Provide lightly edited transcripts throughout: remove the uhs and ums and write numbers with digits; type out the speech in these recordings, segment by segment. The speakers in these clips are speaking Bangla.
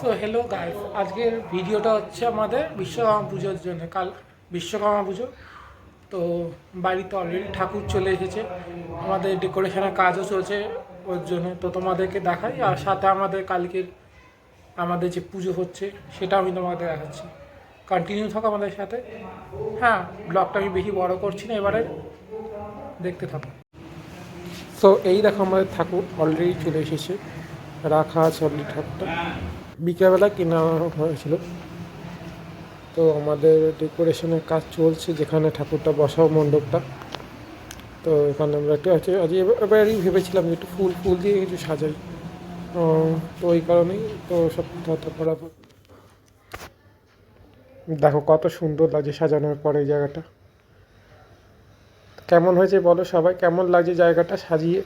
সো হ্যালো গাইস, আজকের ভিডিওটা হচ্ছে আমাদের বিশ্বকর্মা পুজোর জন্য। কাল বিশ্বকর্মা পুজো, তো বাড়িতে অলরেডি ঠাকুর চলে এসেছে, আমাদের ডেকোরেশনের কাজও চলছে ওর জন্য। তো তোমাদেরকে দেখাই, আর সাথে আমাদের কালকের আমাদের যে পুজো হচ্ছে সেটা আমি তোমাদের দেখাচ্ছি। কন্টিনিউ থাকো আমাদের সাথে। হ্যাঁ, ব্লগটা আমি বেশি বড় করছি না, এবারে দেখতে থাকো। তো এই দেখো আমাদের ঠাকুর অলরেডি চলে এসেছে, রাখা আছে অলরেডি ঠাকুরটা, বিকেলবেলা কেনা হয়েছিল। তো আমাদের ডেকোরেশনের কাজ চলছে, যেখানে ঠাকুরটা বসাও মণ্ডপটা। তো এখানে আমরা একটু আজ এবারই ভেবেছিলাম যে একটু ফুল ফুল দিয়ে কিছু সাজাই, তো এই কারণেই তো সব কথা করা। দেখো কত সুন্দর লাগছে সাজানোর পরে এই জায়গাটা। কেমন হয়েছে বলো সবাই, কেমন লাগছে জায়গাটা সাজিয়ে?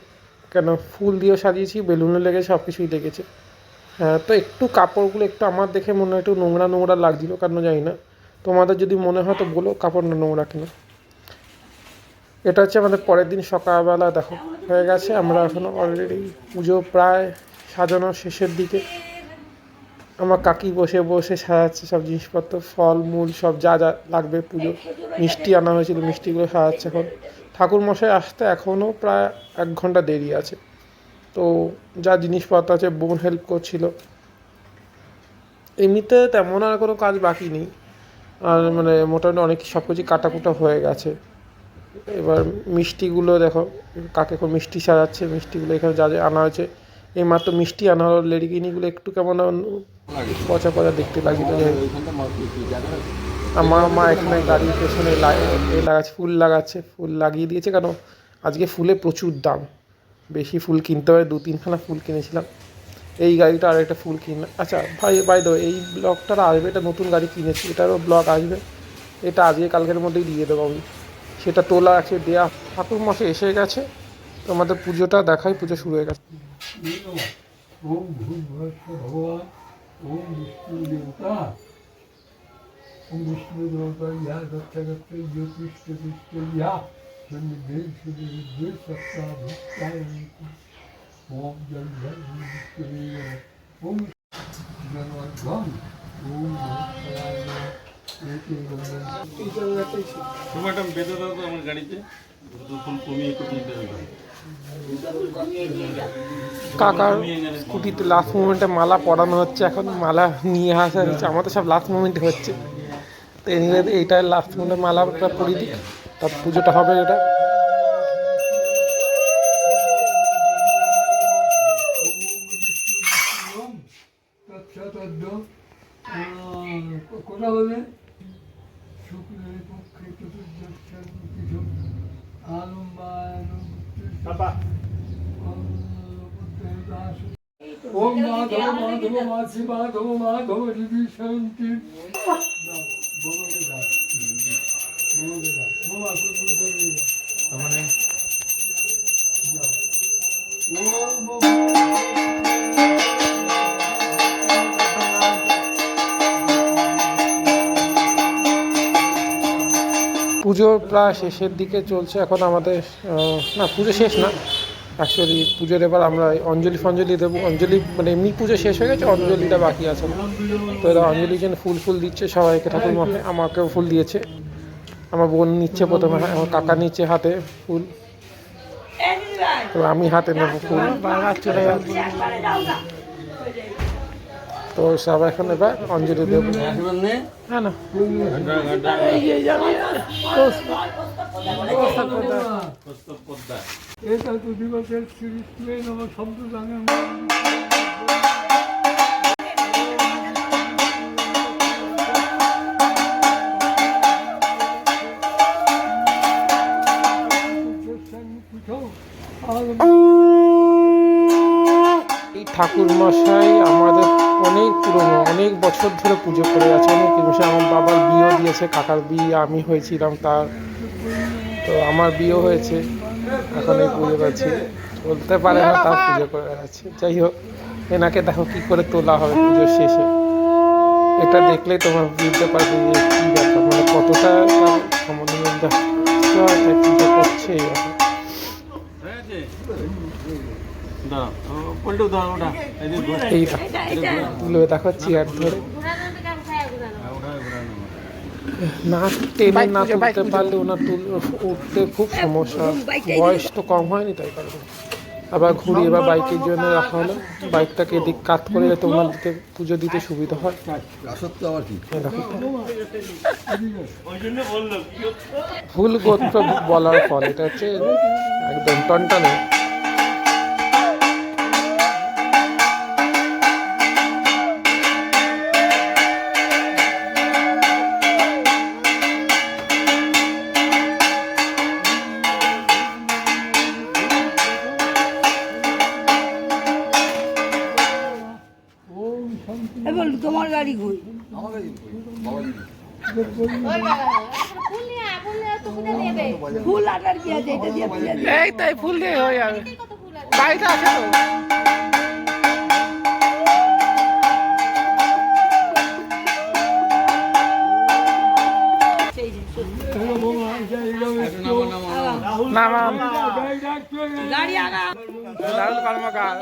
কেন ফুল দিয়েও সাজিয়েছি, বেলুনও লেগেছে, সব কিছুই লেগেছে। হ্যাঁ, তো একটু কাপড়গুলো একটু আমার দেখে মনে হয় একটু নোংরা নোংরা লাগছিলো, কেন জানি না। তোমাদের যদি মনে হয় তো বলো কাপড়টা নোংরা কিনা। এটা হচ্ছে আমাদের পরের দিন সকালবেলা, দেখো হয়ে গেছে। আমরা এখনও অলরেডি পুজো প্রায় সাজানোর শেষের দিকে। আমার কাকি বসে বসে সাজাচ্ছে সব জিনিসপত্র, ফল মূল সব যা যা লাগবে পুজো। মিষ্টি আনা হয়েছিল, মিষ্টিগুলো সাজাচ্ছে এখন। ঠাকুর মশাই আসতে এখনও প্রায় 1 ঘন্টা দেরি আছে। তো যা জিনিসপত্র আছে বোন হেল্প করছিল। এমনিতে তেমন আর কোনো কাজ বাকি নেই, আর মানে মোটামুটি অনেক সব কিছু কাটাকুটা হয়ে গেছে। এবার মিষ্টিগুলো দেখো, কাকে এখন মিষ্টি সাজাচ্ছে। মিষ্টিগুলো এখানে যা যা আনা হয়েছে, এই মাত্র মিষ্টি আনা হলো। লেডিকিনিগুলো একটু কেমন পচা পচা দেখতে লাগছিল। আমার মা এখানে গাড়ির পেছনে লাগাচ্ছে, ফুল লাগাচ্ছে, ফুল লাগিয়ে দিয়েছে। কেন আজকে ফুলে প্রচুর দাম, বেশি ফুল কিনতে হয়। 2-3খানা ফুল কিনেছিলাম। এই গাড়িটা আর একটা ফুল কিনে। আচ্ছা ভাই, বাই দ্য ওয়ে, এই ব্লগটা আসবে, এটা নতুন গাড়ি কিনেছি, এটারও ব্লগ আসবে। এটা আজকে কালকের মধ্যেই দিয়ে দেবো আমি। সেটা তোলা আছে, দেয়া। ঠাকুর মশাই এসে গেছে, তো আমাদের পুজোটা দেখাই। পুজো শুরু হয়ে গেছে। ওম ভগবান, ওম বিষ্ণু দেবতা, ওম বিষ্ণু দেবতা ইহা দত্তাগত জ্যোতিষ্ঠ পৃষ্ঠ ইহা সন্নিধে সুদেব সপ্তাহ ভক্তায় ওম জল জল ওম জনগণ ওম সময়টা বেঁধে দাও তো আমার গাড়িতে, ফুল কমিয়ে একটু কিনতে হবে। কাকার স্কুটিতে লাস্ট মোমেন্টে মালা পরানো হচ্ছে, এখন মালা নিয়ে আসা হচ্ছে। আমাদের সব লাস্ট মোমেন্টে হচ্ছে, তো এনিওয়ে এইটা লাস্ট মোমেন্টে মালাটা পরিয়ে দিই, তার পুজোটা হবে। এটা কোথা বলে শুক্লের পক্ষে চতুর্দশ ওম মাধব মাধব মাছি মাধব মাধব দিদি শান্তি পুজোর প্রায় শেষের দিকে চলছে এখন আমাদের। না, পুজো শেষ না অ্যাকচুয়ালি। পুজোর এবার আমরা অঞ্জলি ফঞ্জলি দেবো। অঞ্জলি মানে এমনি পুজো শেষ হয়ে গেছে, অঞ্জলিটা বাকি আছে। তো এরা অঞ্জলির জন্য ফুল ফুল দিচ্ছে সবাইকে। ঠাকুর মশাই আমাকেও ফুল দিয়েছে, আমার বোন নিচ্ছে প্রথমে, আমার কাকা নিচ্ছে হাতে ফুল, তো আমি হাতে নেবো ফুল। চলে যাচ্ছে, তো সব এখন এবার অঞ্জলি দেবো। হ্যাঁ না, এটা তো দিবসের শ্রীকৃষ্ণে নম শব্দ জানে এই ঠাকুর মশাই আমাদের অনেক পুরনো, অনেক বছর ধরে পুজো করে আছে। অনেক মশাই আমার বাবার বিয়ে দিয়েছে, কাকার বিয়ে আমি হয়েছিলাম তার, তো আমার বিয়ে হয়েছে। এখন এই পুজো করছে, বলতে পারে না তার পুজো করে আছে। যাই হোক, এনাকে দেখো কি করে তোলা হবে পুজোর শেষে। এটা দেখলেই তোমার বুঝতে পারবে যে কী ব্যাপার, মানে কতটা তার সম্বন্ধে পুজো করছে। দাঁড়াও পল্টু দাঁড়াও ওটা এই যে ঘোরা। এই তুলে দেখাচ্ছি আর ধরে না টেনে না তুলতে পারলে ওনার উঠতে খুব সমস্যা, বয়স তো কম হয়নি তাই কারণে। আবার ঘুরিয়ে বা বাইকের জন্য রাখা হলো, বাইকটাকে এদিক কাত করে যাতে ওনাদেরকে পুজো দিতে সুবিধা হয়। এই দেখো, ফুল গোত্র বলার ফল, এটা হচ্ছে একদম টনটনে। তোমার গাড়ি ঘুই ফুল আটার কি আছে, এটা দিয়ে পূজা দিই। এই তাই ফুল দিয়ে হয়ে যাবে, বাড়িতে আছে তো। নামাম গাড়ি আগা রাহুল কর্মকার।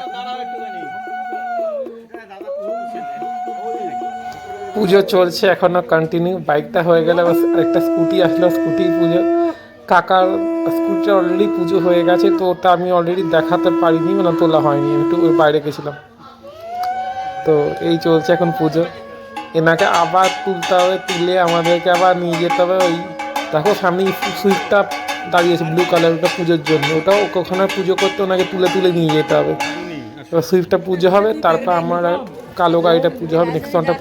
পুজো চলছে এখনো কন্টিনিউ, বাইকটা হয়ে গেলে একটা স্কুটি আসলো, স্কুটি পুজো। কাকার স্কুটিটা অলরেডি পুজো হয়ে গেছে, তো ওটা আমি অলরেডি দেখাতে পারিনি, মানে তোলা হয়নি, আমি একটু ওই বাইরে গেছিলাম। তো এই চলছে এখন পুজো, এনাকে আবার তুলতে হবে, তুলে আমাদেরকে আবার নিয়ে যেতে হবে। ওই দেখো সামনে সুইফটটা দাঁড়িয়েছে ব্লু কালার, ওটা পুজোর জন্য, ওটাও ওখানে পুজো করতে ওনাকে তুলে তুলে নিয়ে যেতে হবে। এবার সুইফটটা পুজো হবে, তারপর আমার কালো গাড়িটা পুজো হবে, নেক্সট ওয়ানটা।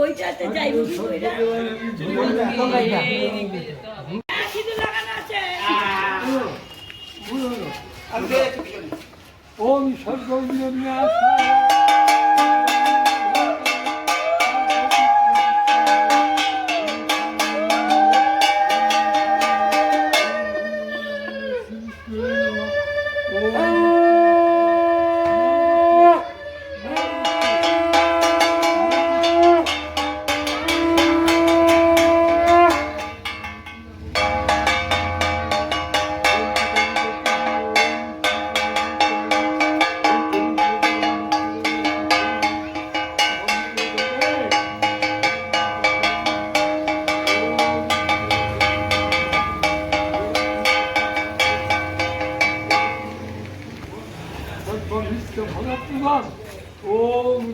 ওইটাতে যাইব কি কইরা সিঁদুর লাগানো আছে। ওম সর্বজ্ঞ ভগবান ওম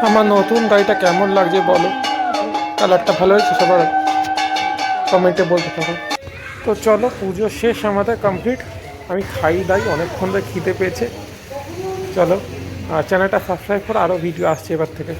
আমার নতুন গাড়িটা কেমন লাগছে বলো, কালারটা ভালো হয়েছে সবার কমেন্টে বলতে থাকো। তো চলো, পুজো শেষ আমাদের কমপ্লিট, আমি খাই দাই, অনেকক্ষণ ধরে খিদে পেয়েছে। চলো, আর চ্যানেলটা সাবস্ক্রাইব করো, আরও ভিডিও আসছে এবার থেকে।